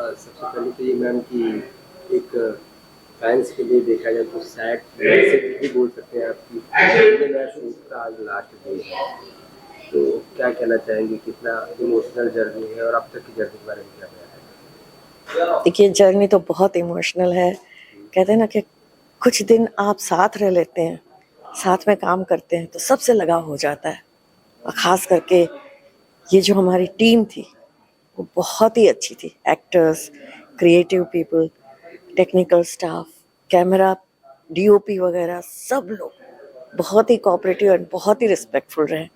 सबसे पहले तो ये मैम कि एक फैंस के लिए देखा जाए तो सैड मैसेज भी बोल सकते हैं आप कि इंडियन एयर शूट का आज लास्ट डे है। तो क्या कहना चाहेंगे, कितना इमोशनल जर्नी है और अब तक की जर्नी के बारे में क्या कहना है? देखिए, जर्नी तो बहुत इमोशनल है। कहते हैं ना कि कुछ दिन आप साथ रह लेते हैं, साथ में काम करते हैं तो सबसे लगाव हो जाता है। और ख़ास करके ये जो हमारी टीम थी वो बहुत ही अच्छी थी। Actors, creative people, technical staff, camera, DOP वगैरह सब लोग बहुत ही कोऑपरेटिव और बहुत ही रिस्पेक्टफुल रहे।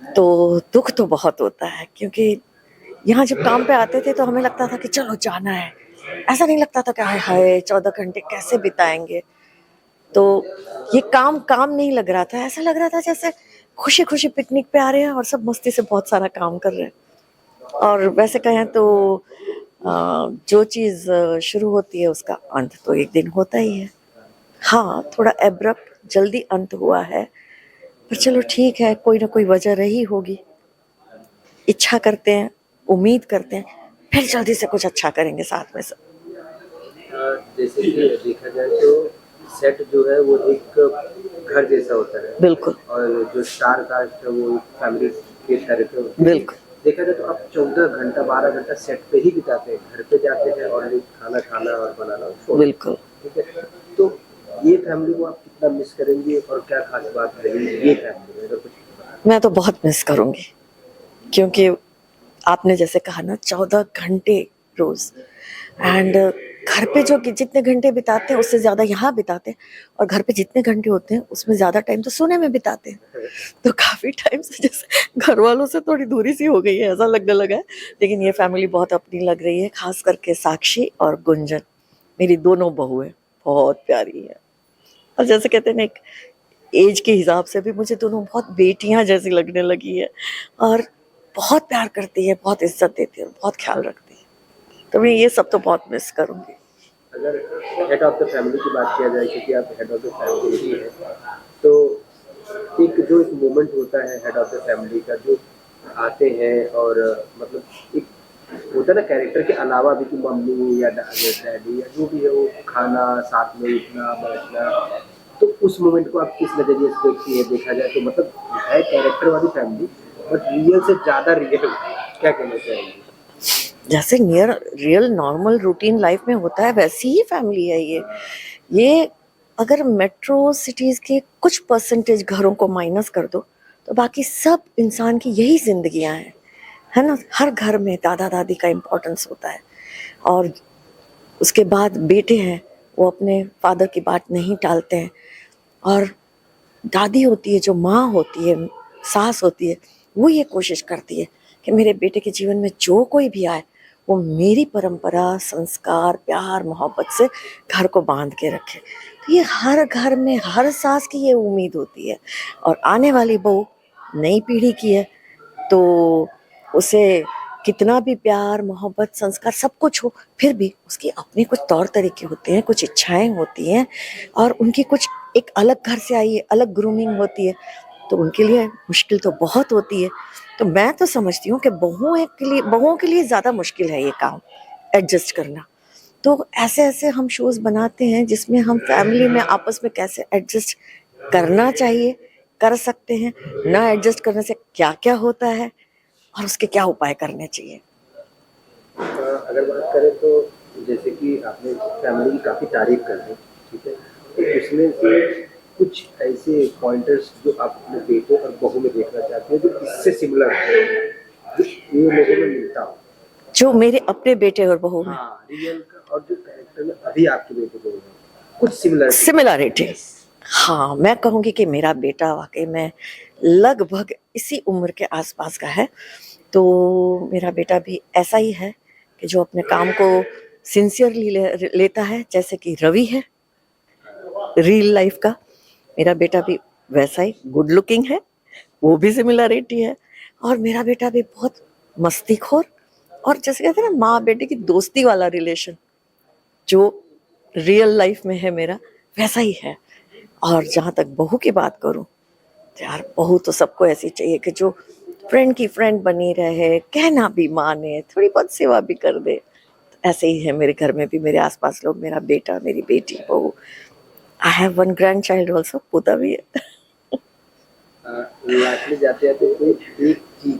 तो दुख तो बहुत होता है, क्योंकि यहाँ जब काम पे आते थे तो हमें लगता था कि चलो जाना है। ऐसा नहीं लगता था कि हाय हाय 14 घंटे कैसे बिताएंगे। तो ये काम काम नहीं लग रहा था, ऐसा लग रहा था जैसे खुशी खुशी पिकनिक पे आ रहे हैं और सब मस्ती से बहुत सारा काम कर रहे हैं। और वैसे कहें तो जो चीज़ शुरू होती है उसका अंत तो एक दिन होता ही है। हाँ, थोड़ा एब्रप्ट जल्दी अंत हुआ है, पर चलो ठीक है, कोई ना कोई वजह रही होगी। इच्छा करते हैं, उम्मीद करते हैं, फिर जल्दी से कुछ अच्छा करेंगे साथ में सब। जैसे कि देखा जाए तो सेट जो है वो एक घर जैसा होता है। बिल्कुल और जो स्टार कास्ट है वो फैमिली के तरह के होते हैं। बिल्कुल देखा जाए तो आप 14 घंटा 12 घंटा सेट पे ही बिताते हैं, घर पे जाते हैं और खाना खाना और बनाना और सोना। बिल्कुल। ठीक है, तो ये फैमिली को आप कितना मिस करेंगे और क्या खास बात रही ये फैमिली में, अगर कुछ बताना? मैं तो बहुत मिस करूंगी, क्योंकि आपने जैसे कहा ना 14 घंटे रोज। एंड घर पे जो जितने घंटे बिताते हैं उससे ज्यादा यहाँ बिताते हैं, और घर पे जितने घंटे होते हैं उसमें ज्यादा टाइम तो सोने में बिताते हैं। तो काफी टाइम से जैसे घर वालों से थोड़ी दूरी सी हो गई है, ऐसा लगने लगा है। लेकिन ये फैमिली बहुत अपनी लग रही है, खास करके साक्षी और गुंजन, मेरी दोनों बहुएं बहुत प्यारी है। और जैसे कहते हैं ना, एक एज के हिसाब से भी मुझे दोनों बहुत बेटियां जैसी लगने लगी है। और बहुत प्यार करती है, बहुत इज्जत देती है, बहुत ख्याल रखती है। तो मैं ये सब तो बहुत मिस करूंगी। अगर हेड ऑफ द फैमिली की बात किया जाए, क्योंकि आप हेड ऑफ द फैमिली ही है, तो एक जो एक मोमेंट होता है हेड ऑफ द फैमिली का, जो आते हैं और मतलब एक होता है ना कैरेक्टर के अलावा भी कि मम्मी या डैडी या जो भी है वो खाना साथ में उठना बैठना, तो उस मोमेंट को आप किस नज़रिए से देखती है? देखा जाए तो मतलब है कैरेक्टर वाली फैमिली, बट रियल से ज़्यादा रियल, क्या कहना चाहेंगे? जैसे near real normal routine life में होता है वैसी ही फैमिली है ये अगर मेट्रो सिटीज के कुछ परसेंटेज घरों को माइनस कर दो तो बाकी सब इंसान की यही जिंदगियां हैं, है ना। हर घर में दादा दादी का इम्पोर्टेंस होता है। और उसके बाद बेटे हैं, वो अपने फादर की बात नहीं टालते हैं। और दादी होती है, जो माँ होती है, सास होती है, वो ये कोशिश करती है कि मेरे बेटे के जीवन में जो कोई भी आए वो मेरी परंपरा, संस्कार, प्यार, मोहब्बत से घर को बांध के रखे। तो ये हर घर में हर सास की ये उम्मीद होती है। और आने वाली बहू नई पीढ़ी की है, तो उसे कितना भी प्यार, मोहब्बत, संस्कार सब कुछ हो, फिर भी उसके अपने कुछ तौर तरीके होते हैं, कुछ इच्छाएं होती हैं। और उनकी कुछ एक अलग घर से आई है, अलग ग्रूमिंग होती है, तो उनके लिए मुश्किल तो बहुत होती है। तो मैं तो समझती हूँ कि बहुओं के लिए ज़्यादा मुश्किल है ये काम, एडजस्ट करना। तो ऐसे ऐसे हम शोज बनाते हैं जिसमें हम फैमिली में आपस में कैसे एडजस्ट करना चाहिए, कर सकते हैं, ना एडजस्ट करने से क्या क्या होता है और उसके क्या उपाय करने चाहिए। अगर बात करें तो जैसे कि आपने फैमिली की काफ़ी तारीफ कर दी, ठीक है, तो उसमें से कुछ ऐसे पॉइंटर्स जो आप अपने बेटे और बहू में देखना चाहते हैं जो इससे सिमिलर है, जो ये लोगों में मिलता हो? जो मेरे अपने बेटे और बहू में हाँ, रियल का और जो कैरेक्टर में अभी आपके बेटे बहू में कुछ सिमिलरिटी। सिमिलरिटी, हाँ, मैं कहूँगी कि मेरा बेटा वाकई में लगभग इसी उम्र के आसपास का है। तो मेरा बेटा भी ऐसा ही है कि जो अपने काम को सिंसियरली लेता है, जैसे कि रवि है रियल लाइफ का। मेरा बेटा भी वैसा ही गुड लुकिंग है, वो भी सिमिलरिटी है। और मेरा बेटा भी बहुत मस्तीखोर, और जैसे कहते हैं ना माँ बेटे की दोस्ती वाला रिलेशन जो रियल लाइफ में है मेरा, वैसा ही है। और जहाँ तक बहू की बात करूँ तो यार बहू तो सबको ऐसी चाहिए कि जो फ्रेंड की फ्रेंड बनी रहे, कहना भी माने, थोड़ी बहुत सेवा भी कर दे। ऐसे ही है मेरे घर में भी, मेरे आसपास लोग, मेरा बेटा, मेरी बेटी, बहू। I have one grand child also, पोता भी है। लास्टली जाते हैं तो कोई एक चीज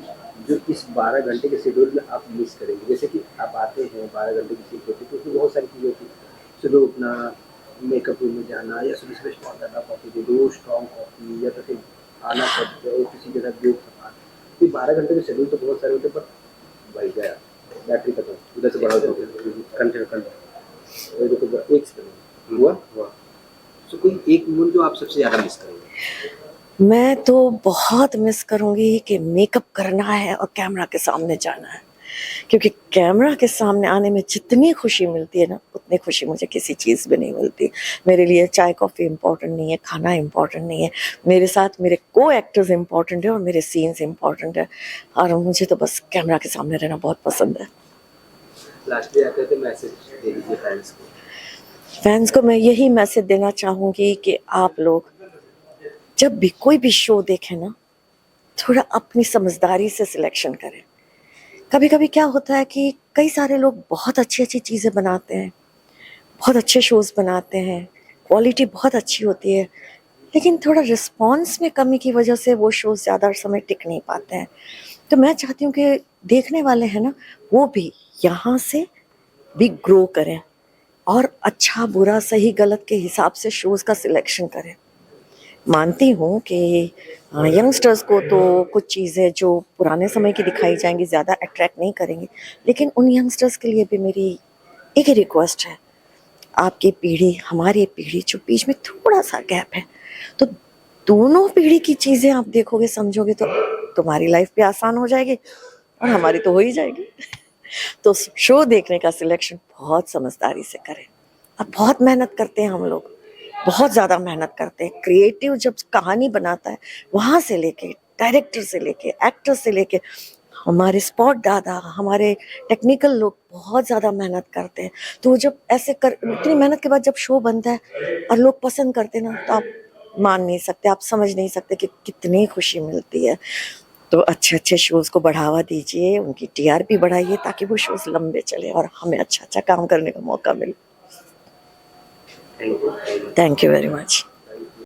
जो इस 12 घंटे के शेड्यूल में आप मिस करेंगे, जैसे कि आप आते हैं 12 घंटे की शिफ्ट होती है तो उसमें बहुत सारी चीज़ें होती है, सुबह उठना, मेकअप रूम में जाना, या सुबह सुबह स्ट्रॉन्ग करना कॉफी दे दो, स्ट्रॉन्ग कॉफी, या तो फिर आना पड़ता है किसी के साथ योग सफा। तो 12 घंटे के शेड्यूल तो बहुत सारे होते हैं, पर भाई गया बैटरी खत्म, उधर से बढ़ा दो कंटिन्यू तो एक सेकंड हुआ हुआ। तो कोई एक मोमेंट जो आप सबसे ज़्यादा मिस करेंगे? मैं तो बहुत मिस करूंगी कि मेकअप करना है और कैमरा के सामने जाना है, क्योंकि कैमरा के सामने आने में जितनी खुशी मिलती है ना, उतनी खुशी मुझे किसी चीज़ में नहीं मिलती। मेरे लिए चाय कॉफ़ी इम्पोर्टेंट नहीं है, खाना इम्पोर्टेंट नहीं है, मेरे साथ मेरे को एक्टर्स इम्पोर्टेंट है और मेरे सीन्स इम्पोर्टेंट है, और मुझे तो बस कैमरा के सामने रहना बहुत पसंद है। लास्टली आते थे मैसेज दे दीजिए फैंस को। फैंस को मैं यही मैसेज देना चाहूँगी कि आप लोग जब भी कोई भी शो देखें ना, थोड़ा अपनी समझदारी से सिलेक्शन करें। कभी कभी क्या होता है कि कई सारे लोग बहुत अच्छी अच्छी चीज़ें बनाते हैं, बहुत अच्छे शोज़ बनाते हैं, क्वालिटी बहुत अच्छी होती है, लेकिन थोड़ा रिस्पॉन्स में कमी की वजह से वो शोज़ ज़्यादा समय टिक नहीं पाते हैं। तो मैं चाहती हूँ कि देखने वाले हैं ना, वो भी यहाँ से भी ग्रो करें और अच्छा बुरा सही गलत के हिसाब से शोज़ का सिलेक्शन करें। मानती हूँ कि यंगस्टर्स को तो कुछ चीज़ें जो पुराने समय की दिखाई जाएंगी ज़्यादा अट्रैक्ट नहीं करेंगी, लेकिन उन यंगस्टर्स के लिए भी मेरी एक ही रिक्वेस्ट है, आपकी पीढ़ी हमारी पीढ़ी जो बीच में थोड़ा सा गैप है, तो दोनों पीढ़ी की चीज़ें आप देखोगे समझोगे तो तुम्हारी लाइफ भी आसान हो जाएगी और हमारी तो हो ही जाएगी। तो शो देखने का सिलेक्शन बहुत समझदारी से करें। अब बहुत मेहनत करते हैं हम लोग, बहुत ज़्यादा मेहनत करते हैं। क्रिएटिव जब कहानी बनाता है, वहाँ से लेके डायरेक्टर से लेके एक्टर से लेके हमारे स्पॉट दादा, हमारे टेक्निकल लोग बहुत ज़्यादा मेहनत करते हैं। तो जब ऐसे कर इतनी मेहनत के बाद जब शो बनता है और लोग पसंद करते हैं ना, तो आप मान नहीं सकते, आप समझ नहीं सकते कि कितनी खुशी मिलती है। तो अच्छे अच्छे शोज़ को बढ़ावा दीजिए, उनकी टीआरपी बढ़ाइए, ताकि वो शोज़ लंबे चले और हमें अच्छा अच्छा काम करने का मौका मिले। Thank you. Thank you very much.